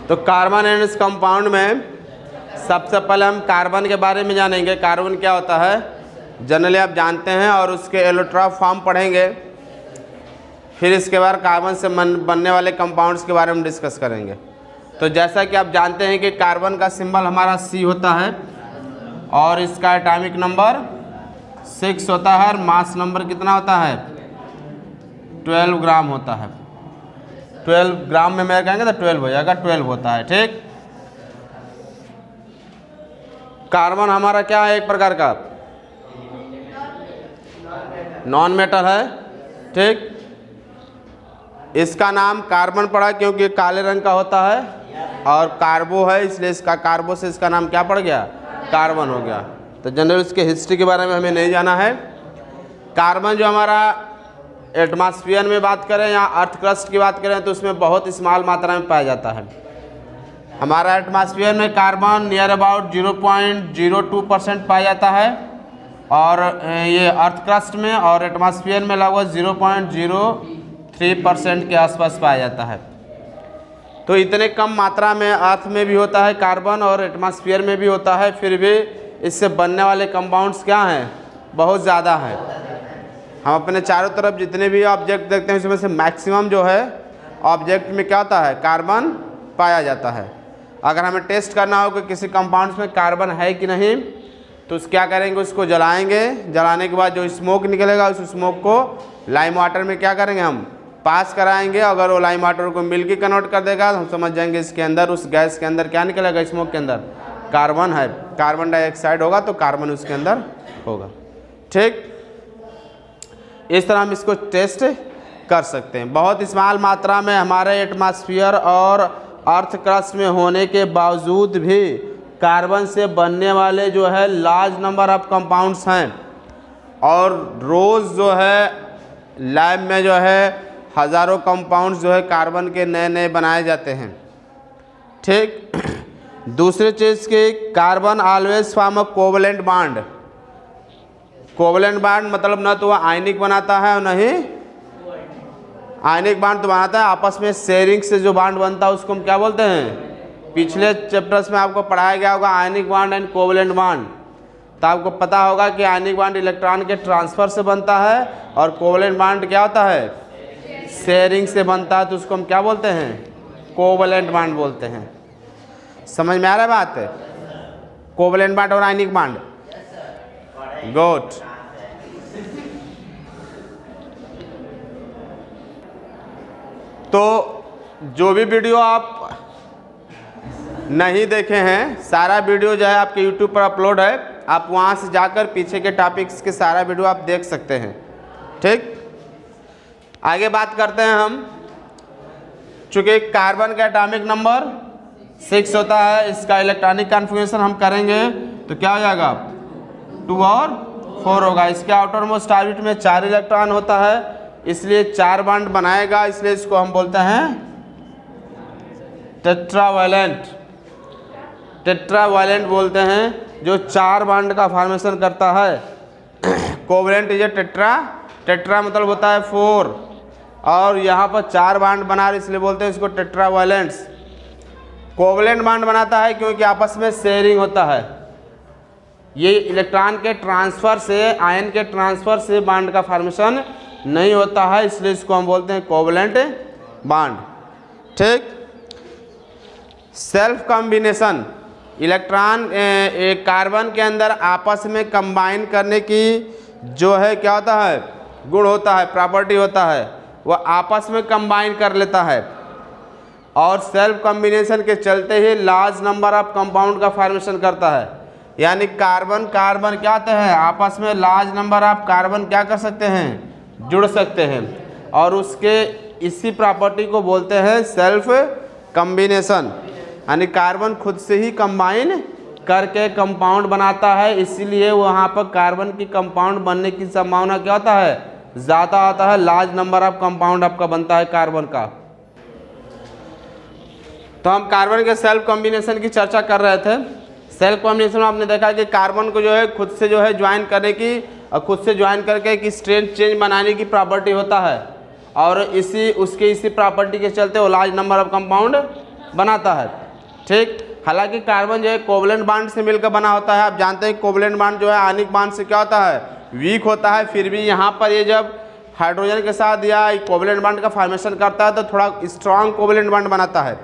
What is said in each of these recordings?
तो carbon and इस compound में सबसे पहले हम कार्बन के बारे में जानेंगे। कार्बन क्या होता है जनरली आप जानते हैं, और उसके एलोट्रॉप फॉर्म पढ़ेंगे। फिर इसके बाद कार्बन से बनने वाले कंपाउंड्स के बारे में डिस्कस करेंगे। तो जैसा कि आप जानते हैं कि कार्बन का सिंबल हमारा C होता है और इसका एटॉमिक नंबर 6 होता है और मास नंबर कितना होता है 12 ग्राम होता है। 12 ग्राम में मैं कहेंगे तो 12 हो जाएगा, 12 होता है। ठीक, कार्बन हमारा क्या है, एक प्रकार का नॉन मेटल है। ठीक, इसका नाम कार्बन पड़ा क्योंकि काले रंग का होता है, और कार्बो है इसलिए इसका कार्बो से इसका नाम क्या पड़ गया, कार्बन हो गया। तो जनरल उसके हिस्ट्री के बारे में हमें नहीं जाना है। कार्बन जो हमारा एटमॉस्फेयर में बात करें या अर्थ क्रस्ट की बात करें तो उसमें बहुत स्मॉल मात्रा में पाया जाता है। हमारा एटमॉस्फेयर में कार्बन नियर अबाउट 0.02% पाया जाता है, और ये अर्थ क्रस्ट में और एटमॉस्फेयर में लगभग 0.03% के आसपास पाया जाता है। तो इतने कम मात्रा में अर्थ में भी होता है कार्बन और एटमॉस्फेयर में भी होता है, फिर भी इससे बनने वाले कंपाउंड्स क्या हैं, बहुत ज़्यादा हैं। हम अपने चारों तरफ जितने भी ऑब्जेक्ट देखते हैं उसमें से मैक्सिमम जो है ऑब्जेक्ट में क्या होता है, कार्बन पाया जाता है। अगर हमें टेस्ट करना हो कि किसी कंपाउंड्स में कार्बन है कि नहीं, तो उस क्या करेंगे, उसको जलाएंगे। जलाने के बाद जो स्मोक निकलेगा उस स्मोक को लाइम वाटर में क्या करेंगे, हम पास कराएंगे। अगर वो लाइम वाटर को मिल्की कन्वर्ट कर देगा तो हम समझ जाएंगे इसके अंदर, उस गैस के अंदर क्या निकलेगा, स्मोक के अंदर कार्बन है। कार्बन डाइऑक्साइड होगा तो कार्बन उसके अंदर होगा। ठीक, इस तरह हम इसको टेस्ट कर सकते हैं। बहुत स्मॉल मात्रा में हमारे एटमॉस्फेयर और अर्थ क्रस्ट में होने के बावजूद भी कार्बन से बनने वाले जो है लार्ज नंबर ऑफ कंपाउंड्स हैं, और रोज़ जो है लैब में जो है हज़ारों कंपाउंड्स जो है कार्बन के नए नए बनाए जाते हैं। ठीक, दूसरी चीज़ की carbon always form a covalent bond. Covalent bond मतलब न तो वह आयनिक बनाता है और न ही आयनिक बॉन्ड तो बनाता है, आपस में शेयरिंग से जो बॉन्ड बनता है उसको हम क्या बोलते हैं, पिछले चैप्टर्स में आपको पढ़ाया गया होगा ionic bond and covalent bond. तो आपको पता होगा कि आयनिक बॉन्ड इलेक्ट्रॉन के ट्रांसफ़र से बनता है और कोवलेंट बॉन्ड क्या होता है, शेयरिंग से बनता है। तो उसको हम क्या बोलते हैं, कोवलेंट बॉन्ड बोलते हैं। समझ में आ रहा है बात है, कोवलेंट बॉन्ड और आयनिक बॉन्ड। गुड। तो जो भी वीडियो आप नहीं देखे हैं, सारा वीडियो जो है आपके YouTube पर अपलोड है, आप वहाँ से जाकर पीछे के टॉपिक्स के सारा वीडियो आप देख सकते हैं। ठीक, आगे बात करते हैं हम। चूँकि कार्बन का एटॉमिक नंबर 6 होता है, इसका इलेक्ट्रॉनिक कॉन्फ़िगरेशन हम करेंगे तो क्या हो जाएगा, 2 और 4 होगा। इसके आउटर मोस्ट ऑर्बिट में 4 इलेक्ट्रॉन होता है, इसलिए 4 बॉन्ड बनाएगा, इसलिए इसको हम बोलते हैं टेट्रावैलेंट। टेट्रावैलेंट बोलते हैं जो 4 बॉन्ड का फॉर्मेशन करता है। Covalent is a tetra, tetra मतलब होता है 4, और यहाँ पर 4 बॉन्ड बना रहे इसलिए बोलते हैं इसको टेट्रावैलेंट्स। कोवलेंट बॉन्ड बनाता है क्योंकि आपस में शेयरिंग होता है। ये इलेक्ट्रॉन के ट्रांसफ़र से, आयन के ट्रांसफ़र से बॉन्ड का फॉर्मेशन नहीं होता है, इसलिए इसको हम बोलते हैं कोवलेंट बॉन्ड। ठीक, सेल्फ कॉम्बिनेशन, इलेक्ट्रॉन कार्बन के अंदर आपस में कंबाइन करने की जो है क्या होता है, गुण होता है, प्रॉपर्टी होता है, वह आपस में कंबाइन कर लेता है, और सेल्फ कॉम्बिनेशन के चलते ही लार्ज नंबर ऑफ कंपाउंड का फॉर्मेशन करता है। यानी कार्बन कार्बन क्या होते हैं, आपस में लार्ज नंबर ऑफ कार्बन क्या कर सकते हैं, जुड़ सकते हैं, और उसके इसी प्रॉपर्टी को बोलते हैं सेल्फ कॉम्बिनेशन। यानी कार्बन खुद से ही कंबाइन करके कंपाउंड बनाता है, इसीलिए वहाँ पर कार्बन की कंपाउंड बनने की संभावना क्या होता है, ज़्यादा आता है। लार्ज नंबर ऑफ कंपाउंड आपका बनता है कार्बन का। तो हम कार्बन के सेल्फ कॉम्बिनेशन की चर्चा कर रहे थे। सेल्फ कॉम्बिनेशन में आपने देखा कि कार्बन को जो है खुद से जो है ज्वाइन करने की और खुद से ज्वाइन करके एक स्ट्रेंथ चेंज बनाने की प्रॉपर्टी होता है, और इसी प्रॉपर्टी के चलते वो लार्ज नंबर ऑफ कंपाउंड बनाता है। ठीक, हालांकि कार्बन जो है कोवलेंट बॉन्ड से मिलकर बना होता है। आप जानते हैं कोवलेंट बॉन्ड जो है आयनिक बॉन्ड से क्या होता है, वीक होता है। फिर भी यहाँ पर ये जब हाइड्रोजन के साथ या कोवलेंट बॉन्ड का फॉर्मेशन करता है तो थोड़ा स्ट्रॉन्ग कोवलेंट बॉन्ड बनाता है।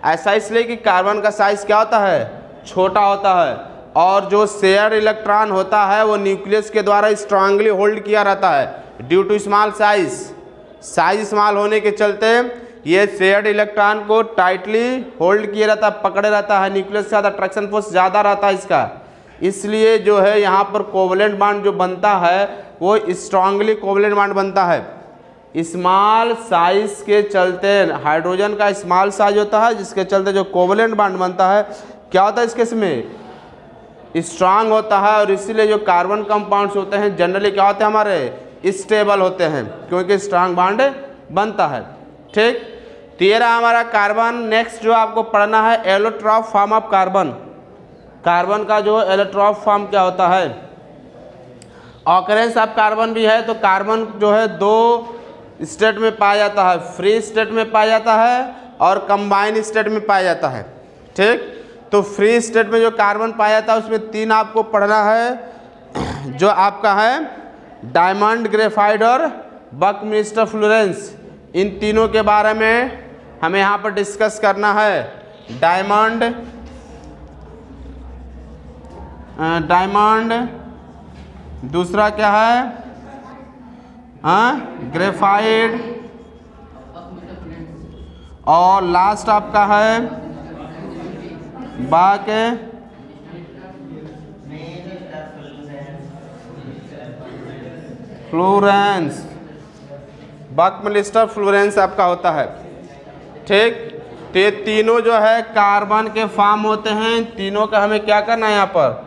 ऐसा इसलिए कि कार्बन का साइज क्या होता है, छोटा होता है, और जो शेयर इलेक्ट्रॉन होता है वो न्यूक्लियस के द्वारा स्ट्रांगली होल्ड किया रहता है due to small size small होने के चलते ये शेयर्ड इलेक्ट्रॉन को टाइटली होल्ड किया रहता है, पकड़े रहता है। न्यूक्लियस के साथ अट्रैक्शन फोर्स ज़्यादा रहता है इसका, इसलिए जो है यहाँ पर कोवलेंट बॉन्ड जो बनता है वो स्ट्रांगली कोवलेंट बॉन्ड बनता है। स्मॉल साइज के चलते हाइड्रोजन का स्मॉल साइज होता है, जिसके चलते जो कोवलेंट बॉन्ड बनता है क्या होता है, इसके इसमें स्ट्रांग होता है। और इसीलिए जो कार्बन कंपाउंड्स होते हैं जनरली क्या होते हैं, हमारे स्टेबल होते हैं, क्योंकि स्ट्रांग बॉन्ड बनता है। ठीक, तेरा हमारा कार्बन। नेक्स्ट जो आपको पढ़ना है allotrope form of carbon. Carbon का जो एलोट्रॉप फॉर्म क्या होता है, ऑकरेंस ऑफ कार्बन भी है। तो कार्बन जो है दो स्टेट में पाया जाता है, फ्री स्टेट में पाया जाता है और कंबाइन स्टेट में पाया जाता है। ठीक, तो फ्री स्टेट में जो कार्बन पाया जाता है उसमें तीन आपको पढ़ना है, जो आपका है डायमंड, ग्रेफाइट और बकमिस्टर फ्लोरेंस। इन तीनों के बारे में हमें यहाँ पर डिस्कस करना है। डायमंड, दूसरा क्या है, ग्रेफाइट, और लास्ट आपका है बाक फ्लोरेंस, बकमिस्टर फ्लोरेंस आपका होता है। ठीक, तो ये तीनों जो है कार्बन के फॉर्म होते हैं। तीनों का हमें क्या करना है, यहाँ पर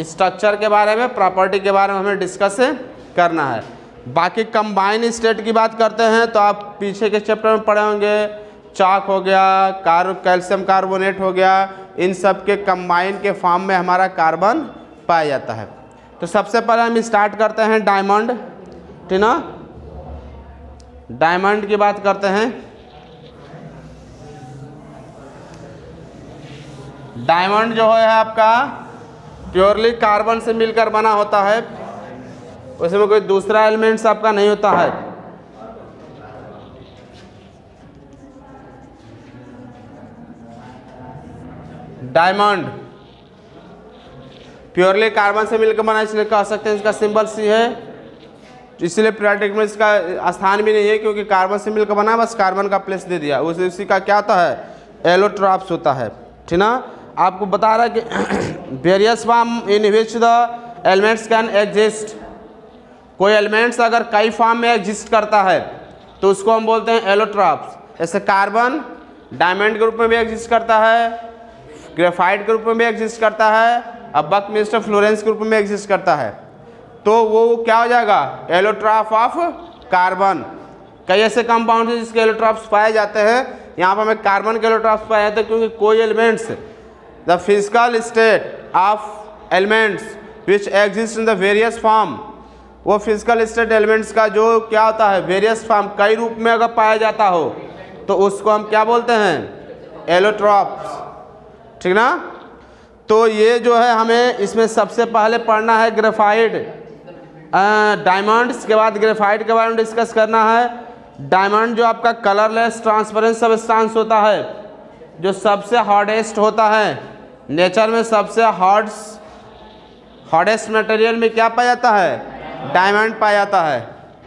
स्ट्रक्चर के बारे में, प्रॉपर्टी के बारे में हमें डिस्कस करना है। बाकी कंबाइन स्टेट की बात करते हैं तो आप पीछे के चैप्टर में पढ़े होंगे, चाक हो गया, कैल्शियम कार्बोनेट हो गया, इन सब के कंबाइन के फॉर्म में हमारा कार्बन पाया जाता है। तो सबसे पहले हम स्टार्ट करते हैं डायमंड, ठीक ना। डायमंड की बात करते हैं। डायमंड जो है आपका प्योरली कार्बन से मिलकर बना होता है, उसमें कोई दूसरा एलिमेंट्स आपका नहीं होता है। डायमंड प्योरली कार्बन से मिलकर बना, इसलिए कह सकते हैं इसका सिंबल सी है, इसलिए पीरियोडिक में इसका स्थान भी नहीं है, क्योंकि कार्बन से मिलकर बना, बस कार्बन का प्लेस दे दिया। उसी का क्या होता है, एलोट्रॉप्स होता है, ठीक ना। आपको बता रहा है कि various form in which the elements can exist. कोई एलिमेंट्स अगर कई फॉर्म में एग्जिस्ट करता है तो उसको हम बोलते हैं एलोट्रॉप्स। जैसे कार्बन डायमंड के रूप में भी एग्जिस्ट करता है, ग्रेफाइट के रूप में भी एग्जिस्ट करता है, अब बकमिस्टर फ्लोरेंस के रूप में एग्जिस्ट करता है, तो वो क्या हो जाएगा, एलोट्रॉप ऑफ कार्बन। कई ऐसे कंपाउंड हैं जिसके एलोट्रॉप्स पाए जाते हैं। यहाँ पर हमें कार्बन के एलोट्रॉप्स पाए जाते हैं, क्योंकि कोई elements the physical state of elements which exist in the various form, वो फिजिकल स्टेट एलिमेंट्स का जो क्या होता है, वेरियस फॉर्म, कई रूप में अगर पाया जाता हो तो उसको हम क्या बोलते हैं, एलोट्रॉप्स, ठीक ना। तो ये जो है हमें इसमें सबसे पहले पढ़ना है ग्रेफाइट, डायमंड्स के बाद ग्रेफाइट के बारे में डिस्कस करना है। डायमंड जो आपका कलरलेस ट्रांसपेरेंट सब्सटेंस होता है, जो सबसे हॉटेस्ट होता है, नेचर में सबसे हॉटेस्ट मटेरियल में क्या पाया जाता है, डायमंड पाया जाता है,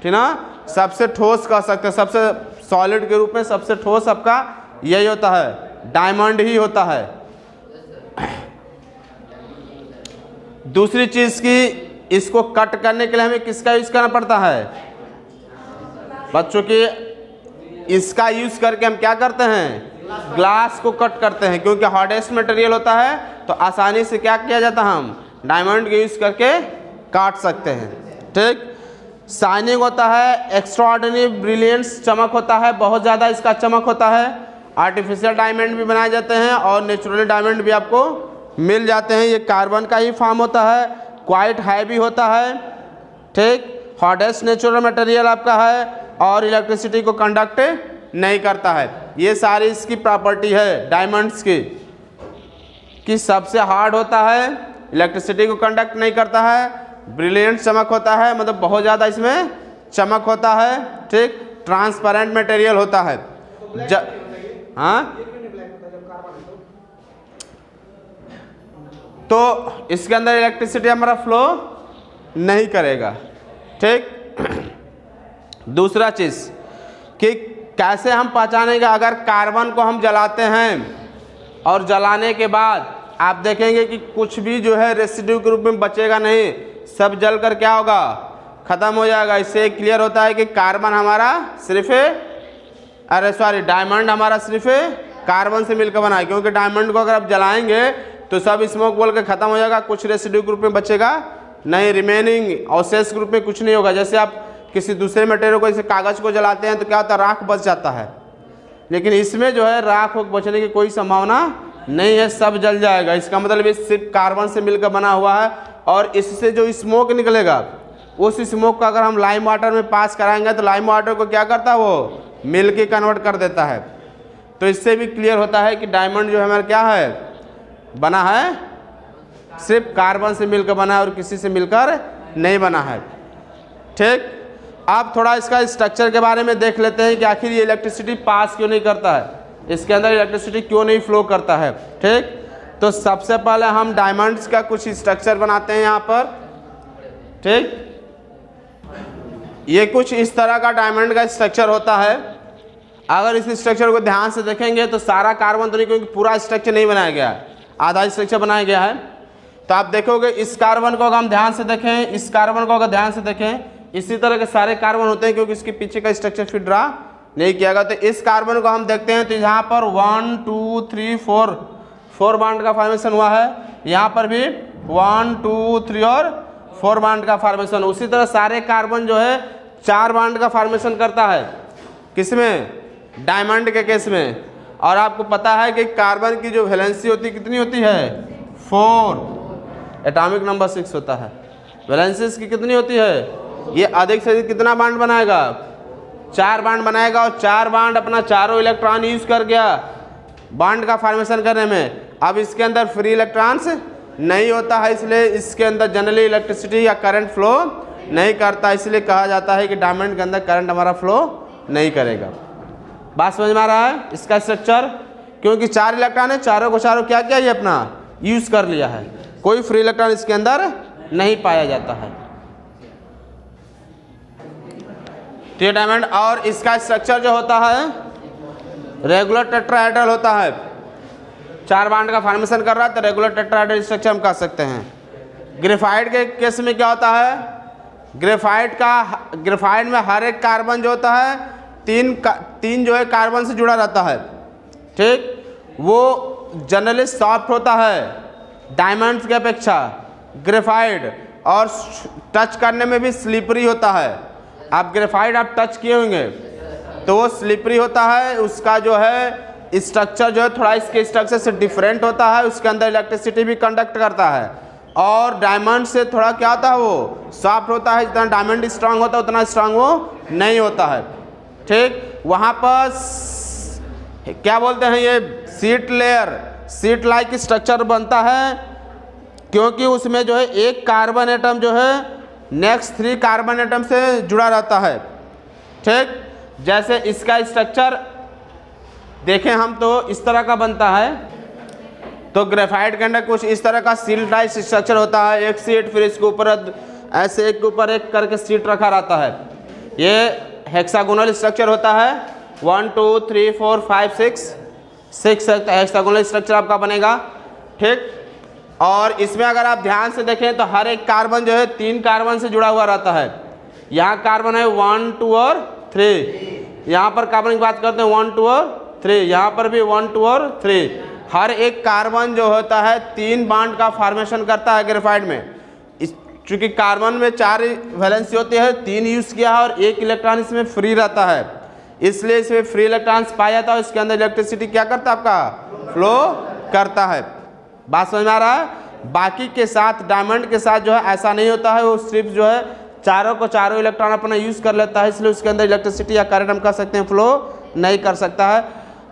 ठीक ना। सबसे ठोस कह सकते हैं, सबसे सॉलिड के रूप में सबसे ठोस आपका यही होता है, डायमंड ही होता है। दूसरी चीज़ की, इसको कट करने के लिए हमें किसका यूज़ करना पड़ता है बच्चों की, इसका यूज़ करके हम क्या करते हैं, ग्लास को कट करते हैं, क्योंकि हॉटेस्ट मटेरियल होता है तो आसानी से क्या किया जाता है, हम डायमंड के यूज़ करके काट सकते हैं, ठीक। शाइनिंग होता है, एक्स्ट्राऑर्डिनरी ब्रिलियंस, चमक होता है, बहुत ज़्यादा इसका चमक होता है। आर्टिफिशियल डायमंड भी बनाए जाते हैं और नेचुरल डायमंड भी आपको मिल जाते हैं। ये कार्बन का ही फॉर्म होता है, क्वाइट हैवी होता है, ठीक। हॉटेस्ट नेचुरल मटेरियल आपका है और इलेक्ट्रिसिटी को कंडक्ट नहीं करता है। ये सारी इसकी प्रॉपर्टी है डायमंड्स की कि सबसे हार्ड होता है, इलेक्ट्रिसिटी को कंडक्ट नहीं करता है, ब्रिलियंट चमक होता है, मतलब बहुत ज़्यादा इसमें चमक होता है, ठीक, ट्रांसपेरेंट मटेरियल होता है। हाँ, तो इसके अंदर इलेक्ट्रिसिटी हमारा फ्लो नहीं करेगा, ठीक। दूसरा चीज़ कि कैसे हम पहचानेंगे अगर कार्बन को हम जलाते हैं और जलाने के बाद आप देखेंगे कि कुछ भी जो है रेसिड्यू के रूप में बचेगा नहीं, सब जलकर क्या होगा, ख़त्म हो जाएगा। इससे क्लियर होता है कि कार्बन हमारा सिर्फ डायमंड हमारा सिर्फ कार्बन से मिलकर बना है, क्योंकि डायमंड को अगर आप जलाएंगे तो सब स्मोक बोल के ख़त्म हो जाएगा, कुछ रेसिड्यू के रूप में बचेगा नहीं, रिमेनिंग अवशेष के रूप में कुछ नहीं होगा। जैसे आप किसी दूसरे मटेरियल को, जैसे कागज़ को जलाते हैं तो क्या होता है, राख बच जाता है, लेकिन इसमें जो है राख बचने की कोई संभावना नहीं है, सब जल जाएगा। इसका मतलब ये सिर्फ कार्बन से मिलकर बना हुआ है, और इससे जो स्मोक निकलेगा उस स्मोक का अगर हम लाइम वाटर में पास कराएंगे तो लाइम वाटर को क्या करता है, वो मिल के कन्वर्ट कर देता है। तो इससे भी क्लियर होता है कि डायमंड जो है हमारा क्या है, बना है सिर्फ कार्बन से मिलकर बना है और किसी से मिलकर नहीं बना है, ठीक। अब थोड़ा इसका स्ट्रक्चर के बारे में देख लेते हैं कि आखिर ये इलेक्ट्रिसिटी पास क्यों नहीं करता है, इसके अंदर इलेक्ट्रिसिटी क्यों नहीं फ्लो करता है, ठीक। तो सबसे पहले हम डायमंड्स का कुछ स्ट्रक्चर बनाते हैं यहाँ पर, ठीक। ये कुछ इस तरह का डायमंड का स्ट्रक्चर होता है। अगर इस स्ट्रक्चर को ध्यान से देखेंगे तो सारा कार्बन तो नहीं, क्योंकि पूरा स्ट्रक्चर नहीं बनाया गया है, आधा स्ट्रक्चर बनाया गया है। तो आप देखोगे इस कार्बन को अगर हम ध्यान से देखें, इस कार्बन को अगर ध्यान से देखें, इसी तरह के सारे कार्बन होते हैं, क्योंकि इसके पीछे का स्ट्रक्चर फिर ड्रा नहीं किया गया। तो इस कार्बन को हम देखते हैं तो यहाँ पर 1 2 3 4 बाड का फॉर्मेशन हुआ है, यहाँ पर भी 1 2 3 और 4 बाड का फॉर्मेशन। उसी तरह सारे कार्बन जो है 4 बाड का फॉर्मेशन करता है, किसमें, डायमंड के केस में। और आपको पता है कि कार्बन की जो वैलेंसी होती है कितनी होती है, 4, एटॉमिक नंबर 6 होता है। वैलेंसी इसकी कितनी होती है, ये अधिक से अधिक कितना बाड बनाएगा, 4 बाड बनाएगा, और 4 बाड अपना चारों इलेक्ट्रॉन यूज कर गया बाड का फॉर्मेशन करने में। अब इसके अंदर फ्री इलेक्ट्रॉन्स नहीं होता है, इसलिए इसके अंदर जनरली इलेक्ट्रिसिटी या करंट फ्लो नहीं करता, इसलिए कहा जाता है कि डायमंड के अंदर करंट हमारा फ्लो नहीं करेगा। बात समझ में आ रहा है इसका स्ट्रक्चर, क्योंकि 4 इलेक्ट्रॉन है, चारों को चारों क्या किया, ये अपना यूज कर लिया है, कोई फ्री इलेक्ट्रॉन इसके अंदर नहीं पाया जाता है, तो डायमंड। और इसका स्ट्रक्चर जो होता है रेगुलर टेट्राहेड्रल होता है, 4 बाड का फॉर्मेशन कर रहा है तो रेगुलर टेट्राहेड्रल स्ट्रक्चर हम कह सकते हैं। ग्रेफाइट के केस में क्या होता है, ग्रेफाइट में हर एक कार्बन जो होता है तीन जो है कार्बन से जुड़ा रहता है, ठीक। वो जनरली सॉफ्ट होता है डायमंड्स की अपेक्षा ग्रेफाइट, और टच करने में भी स्लिपरी होता है। आप ग्रेफाइट आप टच किए होंगे तो वो स्लिपरी होता है, उसका जो है स्ट्रक्चर जो है थोड़ा इसके स्ट्रक्चर से डिफरेंट होता है, उसके अंदर इलेक्ट्रिसिटी भी कंडक्ट करता है। और डायमंड से थोड़ा क्या होता है, वो सॉफ्ट होता है, जितना डायमंड स्ट्रांग होता है उतना स्ट्रांग वो नहीं होता है, ठीक। वहाँ पर क्या बोलते हैं, ये seat layer, seat like structure बनता है, क्योंकि उसमें जो है एक कार्बन एटम जो है नेक्स्ट 3 कार्बन एटम से जुड़ा रहता है, ठीक। जैसे इसका स्ट्रक्चर देखें हम तो इस तरह का बनता है, तो ग्रेफाइट के अंदर कुछ इस तरह का सील टाइप स्ट्रक्चर होता है, एक सीट, फिर इसके ऊपर ऐसे एक के ऊपर एक करके सीट रखा रहता है। ये हेक्सागोनल स्ट्रक्चर होता है, 1 2 3 4 5 6 हेक्सागोनल स्ट्रक्चर आपका बनेगा, ठीक। और इसमें अगर आप ध्यान से देखें तो हर एक कार्बन जो है 3 कार्बन से जुड़ा हुआ रहता है। यहाँ कार्बन है 1 2 और 3, यहाँ पर कार्बन की बात करते हैं 1 2 और 3, यहाँ पर भी 1 2 और 3। हर एक कार्बन जो होता है 3 बाड का फॉर्मेशन करता है ग्रेफाइट में। चूँकि कार्बन में 4 वैलेंसी होती है, 3 यूज़ किया है और 1 इलेक्ट्रॉन इसमें फ्री रहता है, इसलिए इसमें फ्री इलेक्ट्रॉन्स पाया जाता है। इसके अंदर इलेक्ट्रिसिटी क्या करता है, आपका फ्लो करता है। बात समझ में आ रहा है। बाकी के साथ डायमंड के साथ जो है ऐसा नहीं होता है, वो सिर्फ जो है चारों इलेक्ट्रॉन अपना यूज़ कर लेता है, इसलिए उसके अंदर इलेक्ट्रिसिटी या करंट हम कह सकते हैं फ्लो नहीं कर सकता है।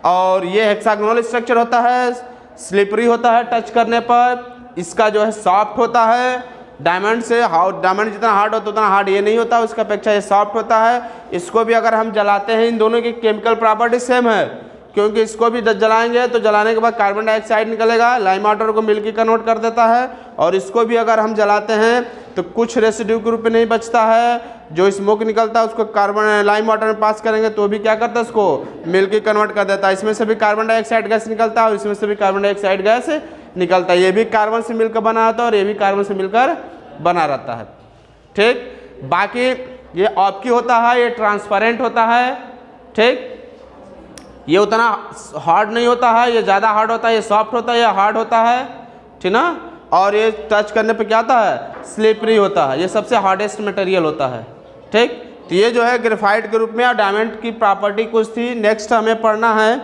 और ये हेक्सागोनल स्ट्रक्चर होता है, स्लिपरी होता है टच करने पर, इसका जो है सॉफ्ट होता है, डायमंड जितना हार्ड होता है उतना हार्ड ये नहीं होता, उसका अपेक्षा ये सॉफ्ट होता है। इसको भी अगर हम जलाते हैं, इन दोनों की केमिकल प्रॉपर्टी सेम है, क्योंकि इसको भी जलाएंगे तो जलाने के बाद कार्बन डाइऑक्साइड निकलेगा, लाइम वाटर को मिल्की कन्वर्ट कर देता है। और इसको भी अगर हम जलाते हैं तो कुछ रेसिड्यू के रूप में नहीं बचता है, जो स्मोक निकलता है उसको कार्बन लाइम वाटर में पास करेंगे तो भी क्या करता है, उसको मिल्की कन्वर्ट कर देता है। इसमें से भी कार्बन डाइऑक्साइड गैस निकलता है और इसमें से भी कार्बन डाइऑक्साइड गैस निकलता है। ये भी कार्बन से मिलकर बना रहता है और ये भी कार्बन से मिलकर बना रहता है। ठीक, बाकी ये ऑप्की होता है, ये ट्रांसपेरेंट होता है। ठीक, ये उतना हार्ड नहीं होता है, ये ज़्यादा हार्ड होता है, ये सॉफ्ट होता है, ये हार्ड होता है। ठीक ना, और ये टच करने पे क्या होता है, स्लिपरी होता है, ये सबसे हार्डेस्ट मटेरियल होता है। ठीक, तो ये जो है ग्रेफाइट के रूप में और डायमंड की प्रॉपर्टी कुछ थी। नेक्स्ट हमें पढ़ना है